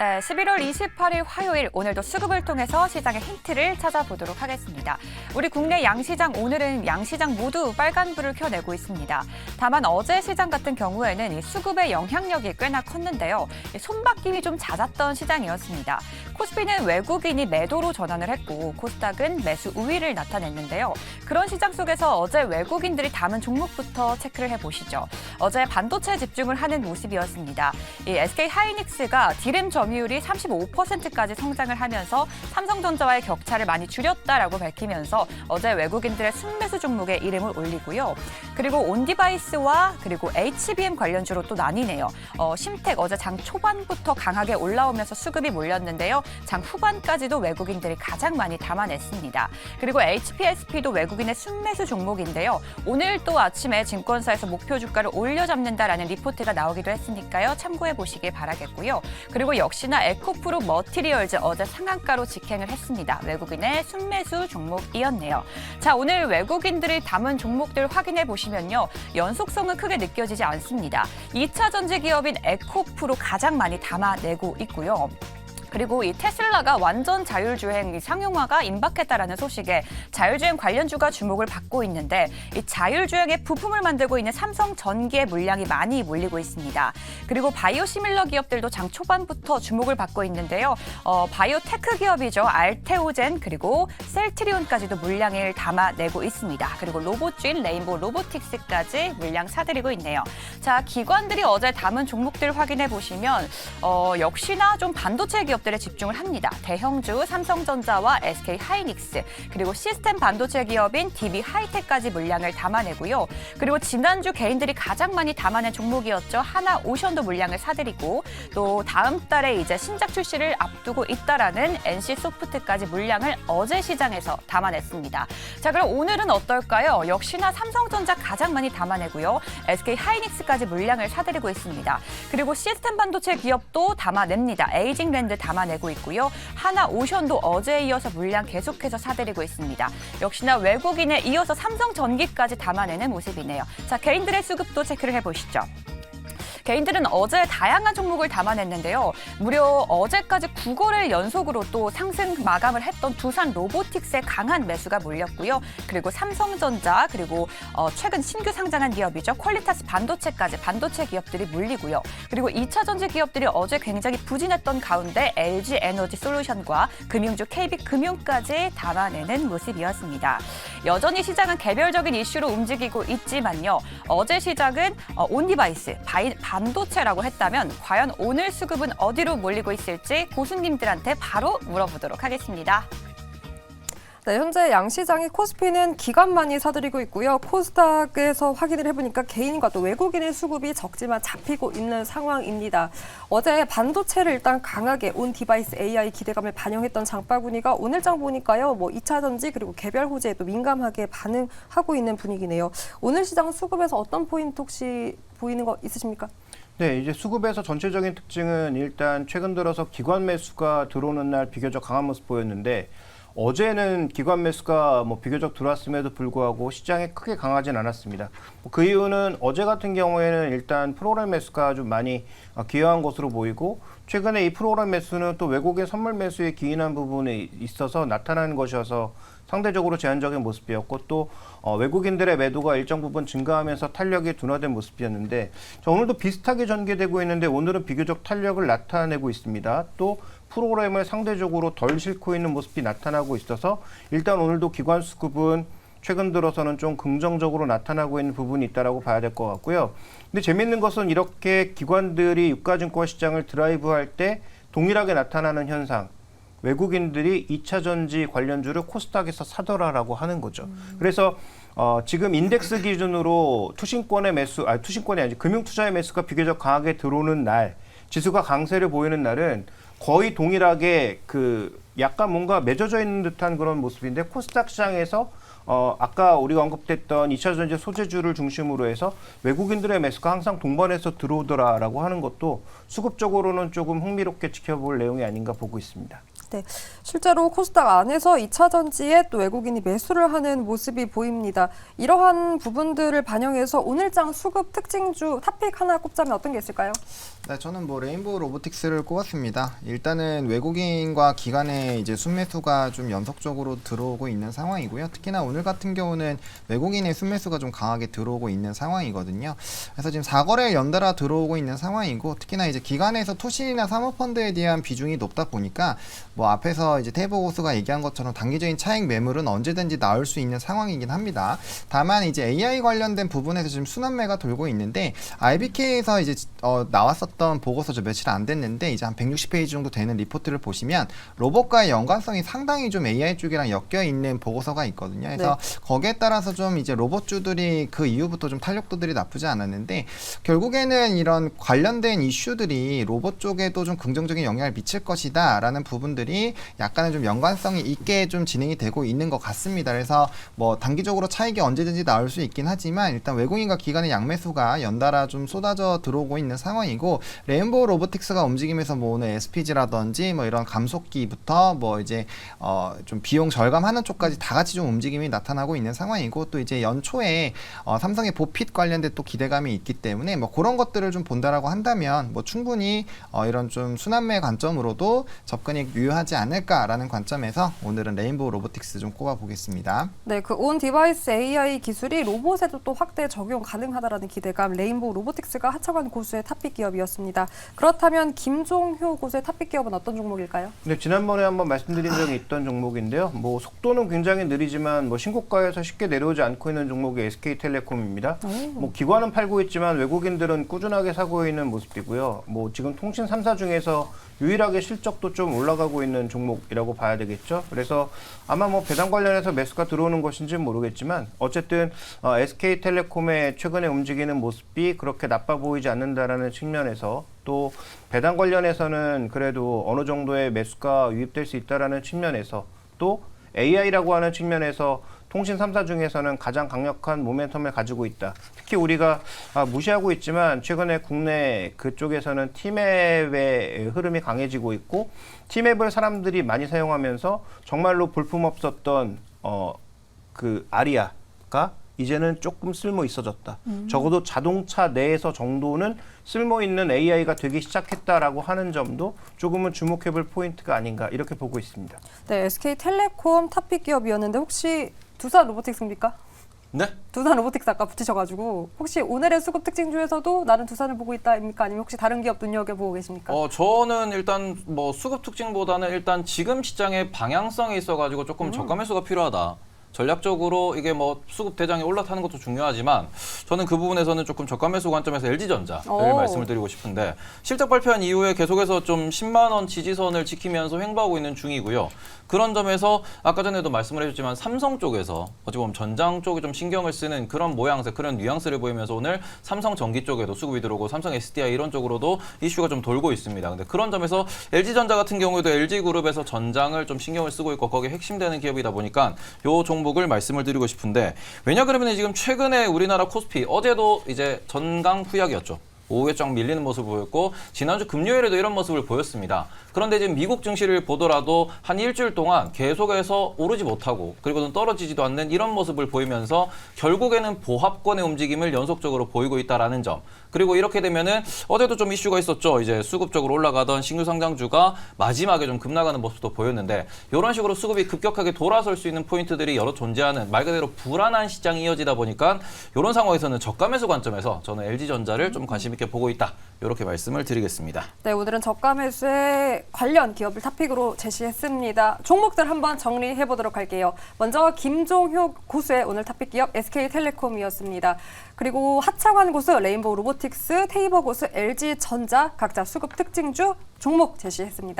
네, 11월 28일 화요일 오늘도 수급을 통해서 시장의 힌트를 찾아보도록 하겠습니다. 우리 국내 양시장 오늘은 양시장 모두 빨간불을 켜내고 있습니다. 다만 어제 시장 같은 경우에는 이 수급의 영향력이 꽤나 컸는데요. 손바뀜이 좀 잦았던 시장이었습니다. 코스피는 외국인이 매도로 전환을 했고 코스닥은 매수 우위를 나타냈는데요. 그런 시장 속에서 어제 외국인들이 담은 종목부터 체크를 해보시죠. 어제 반도체 집중을 하는 모습이었습니다. 이 SK 하이닉스가 디램 점유율이 35%까지 성장을 하면서 삼성전자와의 격차를 많이 줄였다라고 밝히면서 어제 외국인들의 순매수 종목에 이름을 올리고요. 그리고 온디바이스와 그리고 HBM 관련주로 또 나뉘네요. 심택 어제 장 초반부터 강하게 올라오면서 수급이 몰렸는데요. 장 후반까지도 외국인들이 가장 많이 담아냈습니다. 그리고 HPSP도 외국인의 순매수 종목인데요. 오늘 또 아침에 증권사에서 목표 주가를 올려잡는다라는 리포트가 나오기도 했으니까요. 참고해 보시길 바라겠고요. 그리고 역시나 에코프로 머티리얼즈 어제 상한가로 직행을 했습니다. 외국인의 순매수 종목이었네요. 자, 오늘 외국인들이 담은 종목들 확인해 보시면요. 연속성은 크게 느껴지지 않습니다. 2차 전지 기업인 에코프로 가장 많이 담아내고 있고요. 그리고 이 테슬라가 완전 자율주행 상용화가 임박했다라는 소식에 자율주행 관련주가 주목을 받고 있는데 이 자율주행의 부품을 만들고 있는 삼성전기의 물량이 많이 몰리고 있습니다. 그리고 바이오시밀러 기업들도 장 초반부터 주목을 받고 있는데요. 바이오테크 기업이죠. 알테오젠 그리고 셀트리온까지도 물량을 담아내고 있습니다. 그리고 로봇주인 레인보우 로보틱스까지 물량 사들이고 있네요. 자, 기관들이 어제 담은 종목들 확인해 보시면 역시나 좀 반도체 기업 들에 집중을 합니다. 대형주 삼성전자와 SK 하이닉스 그리고 시스템 반도체 기업인 DB 하이텍까지 물량을 담아내고요. 그리고 지난주 개인들이 가장 많이 담아낸 종목이었죠. 하나오션도 물량을 사들이고 또 다음 달에 이제 신작 출시를 앞두고 있다라는 NC소프트까지 물량을 어제 시장에서 담아냈습니다. 자, 그럼 오늘은 어떨까요? 역시나 삼성전자 가장 많이 담아내고요. SK 하이닉스까지 물량을 사들이고 있습니다. 그리고 시스템 반도체 기업도 담아냅니다. 에이징랜드 담아내고 있고요. 하나오션도 어제에 이어서 물량 계속해서 사들이고 있습니다. 역시나 외국인에 이어서 삼성전기까지 담아내는 모습이네요. 자, 개인들의 수급도 체크를 해보시죠. 개인들은 어제 다양한 종목을 담아냈는데요. 무려 어제까지 9거래일 연속으로 또 상승 마감을 했던 두산 로보틱스의 강한 매수가 몰렸고요. 그리고 삼성전자 그리고 최근 신규 상장한 기업이죠. 퀄리타스 반도체까지 반도체 기업들이 몰리고요. 그리고 2차 전지 기업들이 어제 굉장히 부진했던 가운데 LG 에너지 솔루션과 금융주 KB금융까지 담아내는 모습이었습니다. 여전히 시장은 개별적인 이슈로 움직이고 있지만요. 어제 시장은 온디바이스, 반도체라고 했다면 과연 오늘 수급은 어디로 몰리고 있을지 고수님들한테 바로 물어보도록 하겠습니다. 네, 현재 양시장의 코스피는 기관만이 사들이고 있고요. 코스닥에서 확인을 해보니까 개인과 또 외국인의 수급이 적지만 잡히고 있는 상황입니다. 어제 반도체를 일단 강하게 온 디바이스 AI 기대감을 반영했던 장바구니가 오늘 장 보니까요. 2차 전지 그리고 개별 호재에도 민감하게 반응하고 있는 분위기네요. 오늘 시장 수급에서 어떤 포인트 혹시 보이는 거 있으십니까? 네, 이제 수급에서 전체적인 특징은 일단 최근 들어서 기관 매수가 들어오는 날 비교적 강한 모습 보였는데 어제는 기관 매수가 비교적 들어왔음에도 불구하고 시장에 크게 강하진 않았습니다. 그 이유는 어제 같은 경우에는 일단 프로그램 매수가 좀 많이 기여한 것으로 보이고 최근에 이 프로그램 매수는 또 외국인 선물 매수에 기인한 부분이 있어서 나타나는 것이어서 상대적으로 제한적인 모습이었고 또 외국인들의 매도가 일정 부분 증가하면서 탄력이 둔화된 모습이었는데 오늘도 비슷하게 전개되고 있는데 오늘은 비교적 탄력을 나타내고 있습니다. 또 프로그램을 상대적으로 덜 싣고 있는 모습이 나타나고 있어서 일단 오늘도 기관 수급은 최근 들어서는 좀 긍정적으로 나타나고 있는 부분이 있다고 봐야 될 것 같고요. 근데 재밌는 것은 이렇게 기관들이 유가증권 시장을 드라이브할 때 동일하게 나타나는 현상. 외국인들이 2차 전지 관련주를 코스닥에서 사더라라고 하는 거죠. 그래서 지금 인덱스 기준으로 투신권이 아니지 금융투자의 매수가 비교적 강하게 들어오는 날, 지수가 강세를 보이는 날은 거의 동일하게 약간 뭔가 맺어져 있는 듯한 그런 모습인데 코스닥 시장에서 아까 우리가 언급했던 2차 전지 소재주를 중심으로 해서 외국인들의 매수가 항상 동반해서 들어오더라라고 하는 것도 수급적으로는 조금 흥미롭게 지켜볼 내용이 아닌가 보고 있습니다. 네, 실제로 코스닥 안에서 2차 전지에 또 외국인이 매수를 하는 모습이 보입니다. 이러한 부분들을 반영해서 오늘장 수급 특징주 탑픽 하나 꼽자면 어떤 게 있을까요? 네, 저는 레인보우 로보틱스를 꼽았습니다. 일단은 외국인과 기관의 이제 순매수가 좀 연속적으로 들어오고 있는 상황이고요. 특히나 오늘 같은 경우는 외국인의 순매수가 좀 강하게 들어오고 있는 상황이거든요. 그래서 지금 4거래일 연달아 들어오고 있는 상황이고, 특히나 이제 기관에서 투신이나 사모펀드에 대한 비중이 높다 보니까 앞에서 이제 테이버 고수가 얘기한 것처럼 단기적인 차익 매물은 언제든지 나올 수 있는 상황이긴 합니다. 다만 이제 AI 관련된 부분에서 지금 순환매가 돌고 있는데, IBK에서 이제 나왔었던 보고서 며칠 안 됐는데 이제 한 160페이지 정도 되는 리포트를 보시면 로봇과의 연관성이 상당히 좀 AI 쪽이랑 엮여 있는 보고서가 있거든요. 그래서 거기에 따라서 좀 이제 로봇주들이 그 이후부터 좀 탄력도들이 나쁘지 않았는데, 결국에는 이런 관련된 이슈들이 로봇 쪽에도 좀 긍정적인 영향을 미칠 것이다라는 부분들이 약간은 좀 연관성이 있게 좀 진행이 되고 있는 것 같습니다. 그래서 단기적으로 차익이 언제든지 나올 수 있긴 하지만 일단 외국인과 기관의 양매수가 연달아 좀 쏟아져 들어오고 있는 상황이고, 레인보우 로보틱스가 움직이면서 오늘 SPG라든지 이런 감속기부터 이제 좀 비용 절감하는 쪽까지 다 같이 좀 움직임이 나타나고 있는 상황이고, 또 이제 연초에 삼성의 보핏 관련된 또 기대감이 있기 때문에 그런 것들을 좀 본다라고 한다면 충분히 이런 좀 순환매 관점으로도 접근이 유효하지 않을까라는 관점에서 오늘은 레인보우 로보틱스 좀 꼽아보겠습니다. 네, 그 온 디바이스 AI 기술이 로봇에도 또 확대 적용 가능하다라는 기대감, 레인보우 로보틱스가 하차관 고수의 탑픽 기업이었습니다. 그렇다면 김종효 고수의 탑픽 기업은 어떤 종목일까요? 네, 지난번에 한번 말씀드린 적이 있던 종목인데요. 속도는 굉장히 느리지만 신고가에서 쉽게 내려오지 않고 있는 종목이 SK텔레콤입니다. 기관은 팔고 있지만 외국인들은 꾸준하게 사고 있는 모습이고요. 지금 통신 3사 중에서 유일하게 실적도 좀 올라가고 있는 종목이라고 봐야 되겠죠. 그래서 아마 배당 관련해서 매수가 들어오는 것인지는 모르겠지만 어쨌든 SK텔레콤의 최근에 움직이는 모습이 그렇게 나빠 보이지 않는다라는 측면에서, 또 배당 관련해서는 그래도 어느 정도의 매수가 유입될 수 있다라는 측면에서, 또 AI라고 하는 측면에서 통신 3사 중에서는 가장 강력한 모멘텀을 가지고 있다. 특히 우리가 무시하고 있지만 최근에 국내 그쪽에서는 티맵의 흐름이 강해지고 있고, 티맵을 사람들이 많이 사용하면서 정말로 볼품없었던 그 아리아가 이제는 조금 쓸모 있어졌다. 적어도 자동차 내에서 정도는 쓸모 있는 AI가 되기 시작했다라고 하는 점도 조금은 주목해볼 포인트가 아닌가 이렇게 보고 있습니다. 네, SK텔레콤 탑픽 기업이었는데 혹시 두산 로보틱스입니까? 네? 두산 로보틱스 아까 붙이셔가지고 혹시 오늘의 수급 특징 중에서도 나는 두산을 보고 있다입니까? 아니면 혹시 다른 기업 눈여겨보고 계십니까? 저는 일단 수급 특징보다는 일단 지금 시장에 방향성이 있어가지고 조금 저가 매수가 필요하다. 전략적으로 이게 수급 대장이 올라타는 것도 중요하지만 저는 그 부분에서는 조금 저가 매수 관점에서 LG전자를 말씀을 드리고 싶은데, 실적 발표한 이후에 계속해서 좀 10만 원 지지선을 지키면서 횡보하고 있는 중이고요. 그런 점에서 아까 전에도 말씀을 해줬지만 삼성 쪽에서 어찌 보면 전장 쪽에 좀 신경을 쓰는 그런 모양새, 그런 뉘앙스를 보이면서 오늘 삼성 전기 쪽에도 수급이 들어오고 삼성 SDI 이런 쪽으로도 이슈가 좀 돌고 있습니다. 근데 그런 점에서 LG전자 같은 경우에도 LG그룹에서 전장을 좀 신경을 쓰고 있고 거기에 핵심되는 기업이다 보니까 요 종목을 말씀을 드리고 싶은데, 왜냐 그러면 지금 최근에 우리나라 코스피 어제도 이제 전강 후약이었죠. 오후에 쫙 밀리는 모습을 보였고 지난주 금요일에도 이런 모습을 보였습니다. 그런데 지금 미국 증시를 보더라도 한 일주일 동안 계속해서 오르지 못하고 그리고는 떨어지지도 않는 이런 모습을 보이면서 결국에는 보합권의 움직임을 연속적으로 보이고 있다라는 점. 그리고 이렇게 되면은 어제도 좀 이슈가 있었죠. 이제 수급적으로 올라가던 신규 상장주가 마지막에 좀 급락하는 모습도 보였는데, 이런 식으로 수급이 급격하게 돌아설 수 있는 포인트들이 여러 존재하는 말 그대로 불안한 시장이 이어지다 보니까 이런 상황에서는 저가 매수 관점에서 저는 LG전자를 좀 관심 있게 보고 있다. 이렇게 말씀을 드리겠습니다. 네, 오늘은 저가 매수에 관련 기업을 탑픽으로 제시했습니다. 종목들 한번 정리해 보도록 할게요. 먼저 김종효 고수의 오늘 탑픽 기업 SK텔레콤이었습니다. 그리고 하차관 고수 레인보우 로보틱스, 테이버 고수 LG전자 각자 수급 특징주 종목 제시했습니다.